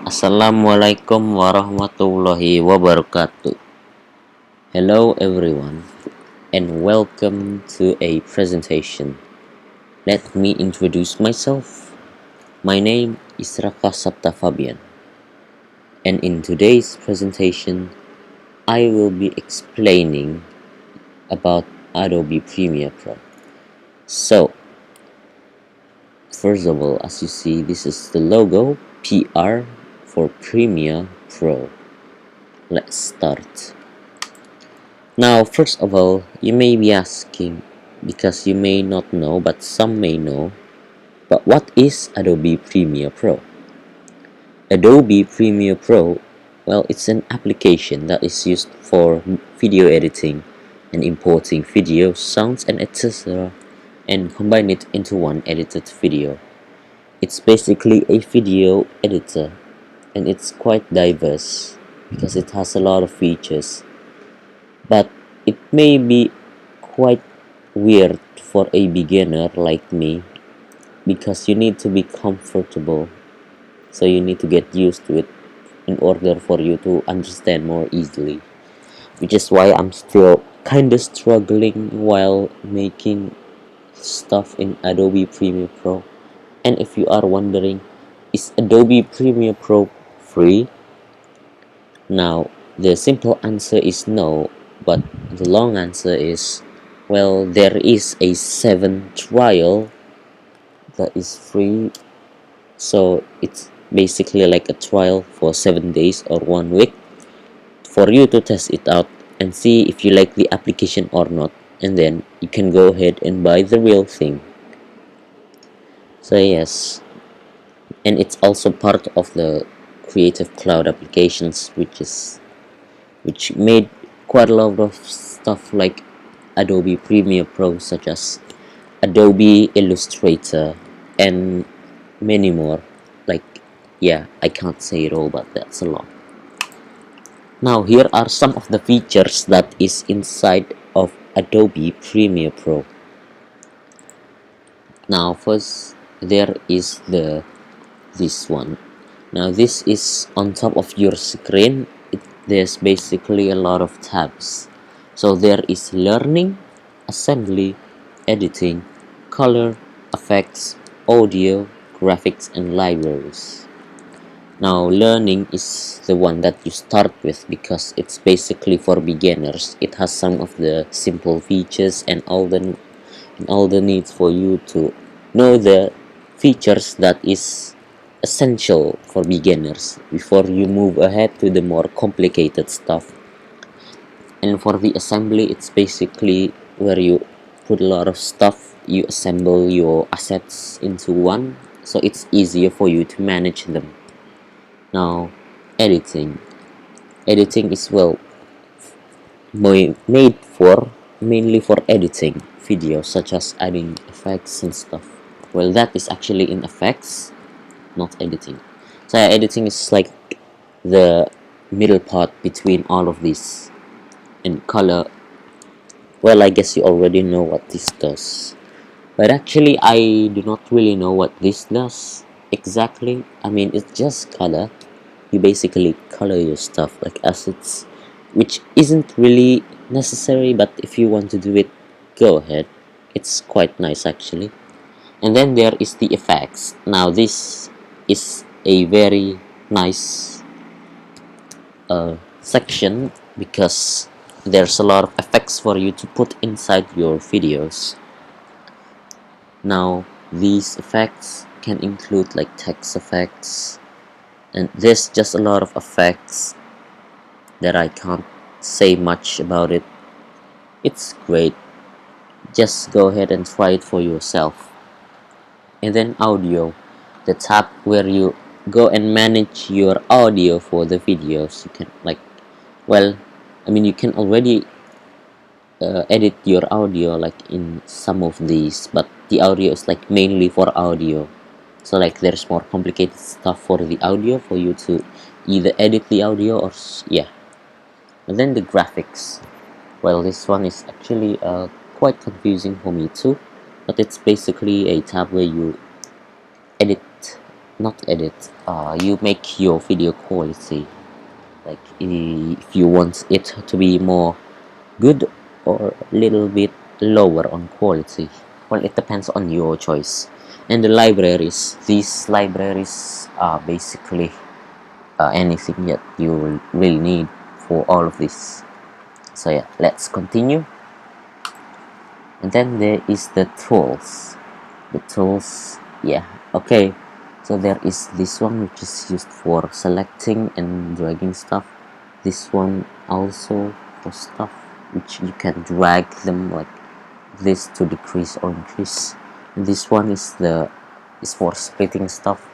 Assalamualaikum warahmatullahi wabarakatuh. Hello everyone and welcome to a presentation. Let me introduce myself. My name is Raka Sapta Fabian, and in today's presentation I will be explaining about Adobe Premiere Pro. So first of all, as you see, this is the logo PR for Premiere Pro. Let's start. Now, first of all, you may be asking, because you may not know, but some may know, but what is Adobe Premiere Pro? Adobe Premiere Pro, well, it's an application that is used for video editing and importing video, sounds, and etc., and combine it into one edited video. It's basically a video editor, and it's quite diverse because it has a lot of features. But it may be quite weird for a beginner like me because you need to be comfortable, so you need to get used to it in order for you to understand more easily, which is why I'm still kind of struggling while making stuff in Adobe Premiere Pro. And if you are wondering, is Adobe Premiere Pro free? Now, the simple answer is no, but the long answer is, well, there is a 7 trial that is free. So it's basically like a trial for 7 days or 1 week for you to test it out and see if you like the application or not, and then you can go ahead and buy the real thing. So yes, and it's also part of the Creative Cloud applications, which made quite a lot of stuff like Adobe Premiere Pro, such as Adobe Illustrator and many more. Like, yeah, I can't say it all, but that's a lot. Now here are some of the features that is inside of Adobe Premiere Pro. Now first, there is this one. Now this is on top of your screen. There's basically a lot of tabs. So there is learning, assembly, editing, color, effects, audio, graphics, and libraries. Now learning is the one that you start with because it's basically for beginners. It has some of the simple features and all the needs for you to know the features that is essential for beginners before you move ahead to the more complicated stuff. And for the assembly, it's basically where you put a lot of stuff, you assemble your assets into one, so it's easier for you to manage them. Now, editing is, well, made for mainly for editing videos, such as adding effects and stuff. Well, that is actually in effects, not editing. So editing is like the middle part between all of these. And color, well, I guess you already know what this does, but actually I do not really know what this does exactly. I mean, it's just color. You basically color your stuff like assets, which isn't really necessary, but if you want to do it, go ahead. It's quite nice actually. And then there is the effects. Now this is a very nice section because there's a lot of effects for you to put inside your videos. Now these effects can include like text effects, and there's just a lot of effects that I can't say much about it. It's great, just go ahead and try it for yourself. And then audio, the tab where you go and manage your audio for the videos. You can, like, well, I mean, you can already edit your audio like in some of these, but the audio is like mainly for audio. So like there's more complicated stuff for the audio for you to either edit the audio or yeah. And then the graphics, well, this one is actually quite confusing for me too, but it's basically a tab where you edit not edit, you make your video quality. Like if you want it to be more good or a little bit lower on quality, well, it depends on your choice. And the libraries, these libraries are basically anything that you really need for all of this. So yeah, let's continue. And then there is the tools. The tools, yeah, okay. So there is this one which is used for selecting and dragging stuff. This one also for stuff which you can drag them like this to decrease or increase. And this one is for splitting stuff.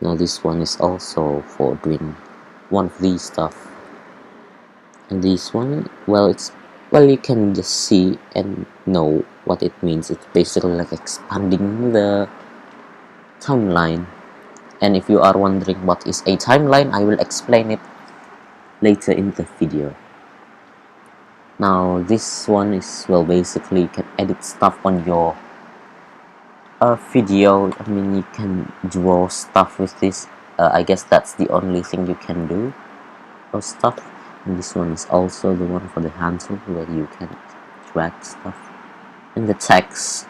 Now this one is also for doing one of these stuff. And this one, well, you can just see and know what it means. It's basically like expanding the timeline. And if you are wondering what is a timeline, I will explain it later in the video. Now this one is, well, basically you can edit stuff on your video. I mean, you can draw stuff with this. I guess that's the only thing you can do or stuff. And this one is also the one for the hand tool where you can drag stuff. And the text,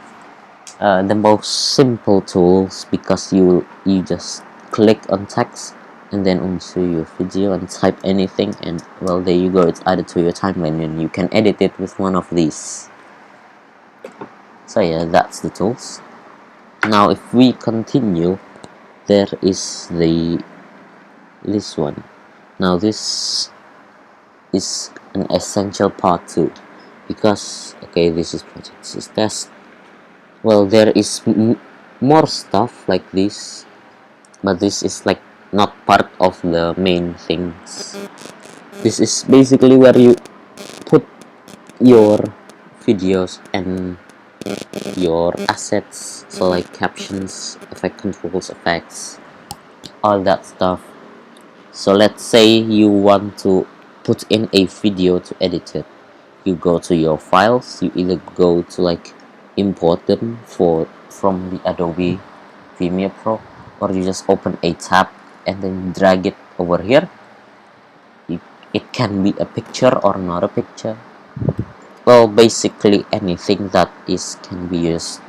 the most simple tools, because you just click on text and then onto your video and type anything, and well, there you go, it's added to your timeline and you can edit it with one of these. So yeah, that's the tools. Now if we continue, there is this one. Now this is an essential part too, because okay, this is project, this is test. Well, there is more stuff like this, but this is like not part of the main things. This is basically where you put your videos and your assets, so like captions, effect controls, effects, all that stuff. So let's say you want to put in a video to edit it. You go to your files, you either go to like import them from the Adobe Premiere Pro, or you just open a tab and then drag it over here. It can be a picture or not a picture. Well, basically anything that can be used,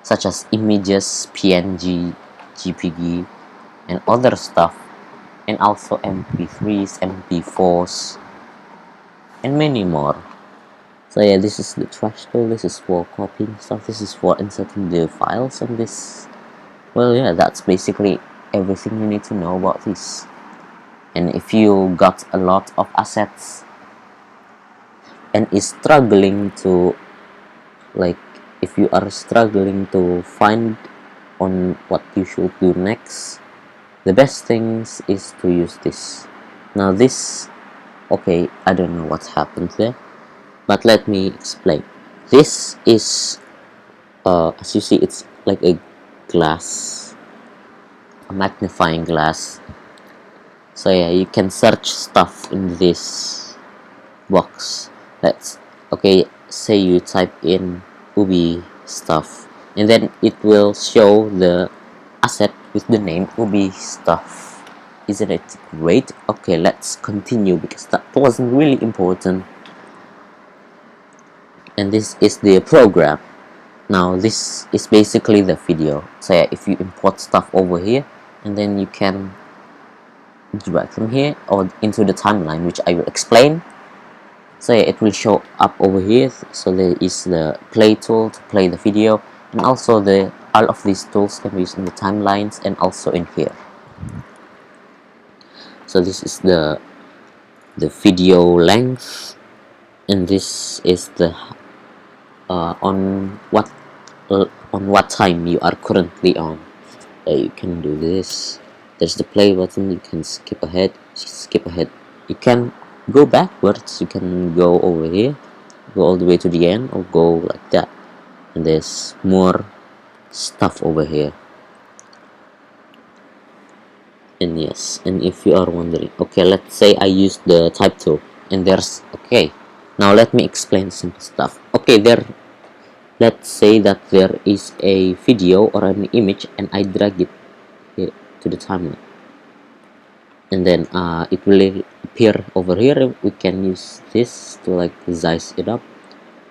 such as images, PNG, GPG, and other stuff, and also MP3s, MP4s, and many more. So yeah, this is the trash tool, this is for copying stuff, this is for inserting the files, and this, well yeah, that's basically everything you need to know about this. And if you got a lot of assets and is struggling to, like, if you are struggling to find on what you should do next, the best things is to use this. Now this, okay, I don't know what happened there, but let me explain. This is as you see, it's like a glass, a magnifying glass. So yeah, you can search stuff in this box. Okay, say you type in Ubi stuff, and then it will show the asset with the name Ubi stuff. Isn't it great? Okay, let's continue because that wasn't really important. And this is the program. Now this is basically the video. So yeah, if you import stuff over here, and then you can drag them here or into the timeline, which I will explain. So yeah, it will show up over here. So there is the play tool to play the video, and also all of these tools can be used in the timelines and also in here. So this is the video length, and this is the on what time you are currently on. You can do this. There's the play button. You can skip ahead. You can go backwards. You can go over here, go all the way to the end, or go like that. And there's more stuff over here. And yes, and if you are wondering, okay, let's say I use the type tool, and there's, okay, now let me explain simple stuff. Okay, there let's say that there is a video or an image and I drag it here to the timeline, and then it will appear over here. We can use this to like size it up,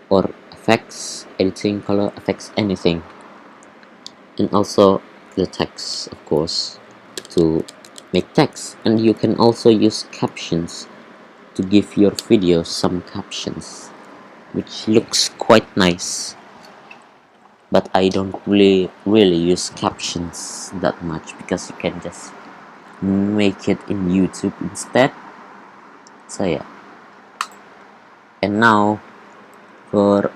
or effects, editing, color effects, anything. And also the text, of course, to make text. And you can also use captions to give your video some captions, which looks quite nice. But I don't really use captions that much, because you can just make it in YouTube instead. So yeah. And now for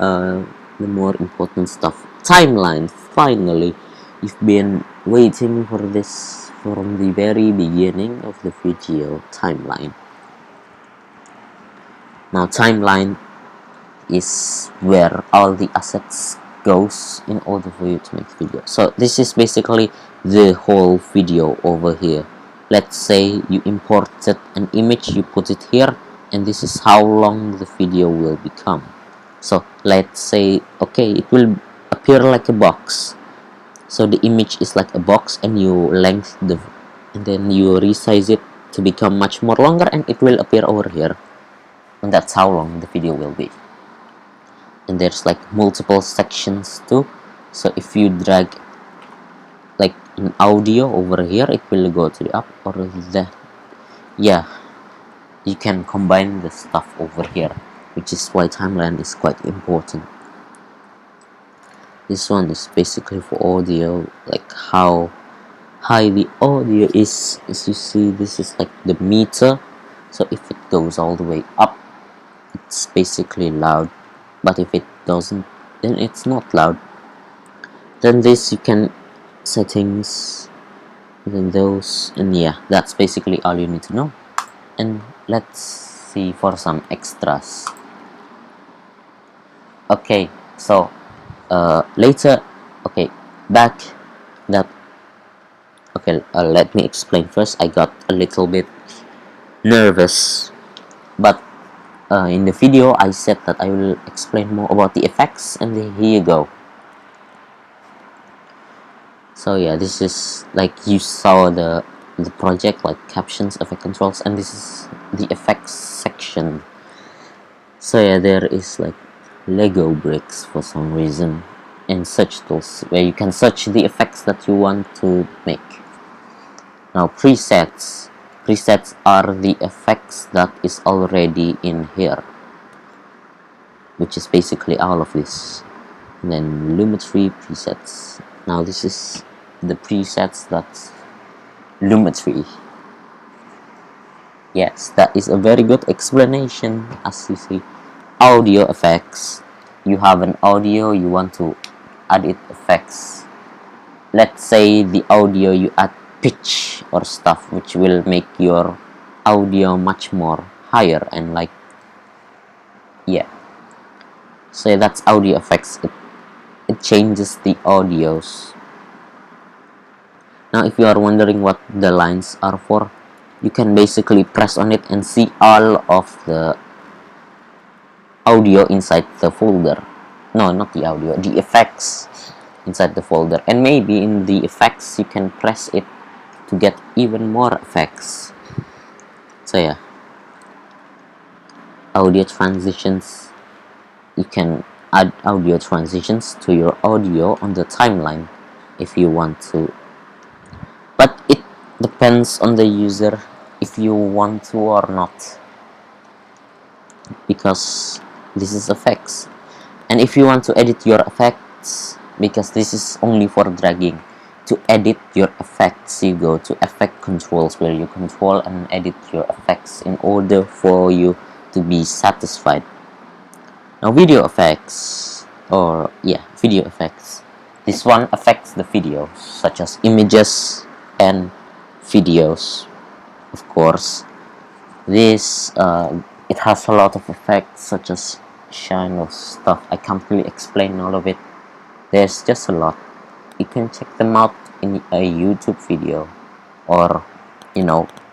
the more important stuff, timeline. Finally, you've been waiting for this from the very beginning of the video. Timeline. Now timeline is where all the assets goes in order for you to make video. So this is basically the whole video over here. Let's say you imported an image, you put it here, and this is how long the video will become. So let's say, okay, it will appear like a box. So the image is like a box, and you length and then you resize it to become much more longer, and it will appear over here. And that's how long the video will be. And there's like multiple sections too. So if you drag like an audio over here, it will go to the up or the, yeah, you can combine the stuff over here, which is why timeline is quite important. This one is basically for audio, like how high the audio is. As you see, this is like the meter. So if it goes all the way up, it's basically loud, but if it doesn't, then it's not loud. Then this you can settings, then those, and yeah, that's basically all you need to know. And let's see for some extras. Okay, so later, okay, back that, okay, let me explain first. I got a little bit nervous, but in the video I said that I will explain more about the effects, and here you go. So yeah, this is like you saw the project, like captions, effect controls, and this is the effects section. So yeah, there is like Lego bricks for some reason, and search tools where you can search the effects that you want to make. Now presets are the effects that is already in here, which is basically all of this. And then Lumetri presets. Now this is the presets that's Lumetri. Yes, that is a very good explanation. As you see, audio effects, you have an audio, you want to add it effects. Let's say the audio, you add pitch or stuff, which will make your audio much more higher, and like, yeah, so that's audio effects. It changes the audios. Now if you are wondering what the lines are for, you can basically press on it and see all of the audio inside the folder. No, not the audio, the effects inside the folder. And maybe in the effects you can press it to get even more effects. So yeah, audio transitions, you can add audio transitions to your audio on the timeline if you want to, but it depends on the user if you want to or not, because this is effects. And if you want to edit your effects, because this is only for dragging, to edit your effects you go to effect controls, where you control and edit your effects in order for you to be satisfied. Now video effects, or yeah, video effects, this one affects the video, such as images and videos. Of course, this it has a lot of effects, such as shine of stuff. I can't really explain all of it. There's just a lot. You can check them out in a YouTube video, or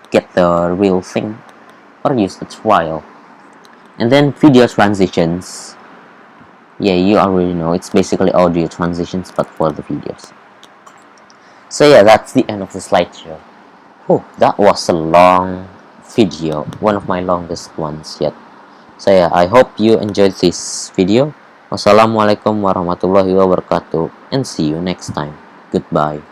get the real thing, or use the trial. And then video transitions, Yeah, you already know, it's basically audio transitions but for the videos. So yeah, that's the end of the slideshow. Oh, that was a long video, one of my longest ones yet. So yeah, I hope you enjoyed this video. Wassalamualaikum warahmatullahi wabarakatuh, and see you next time. Goodbye.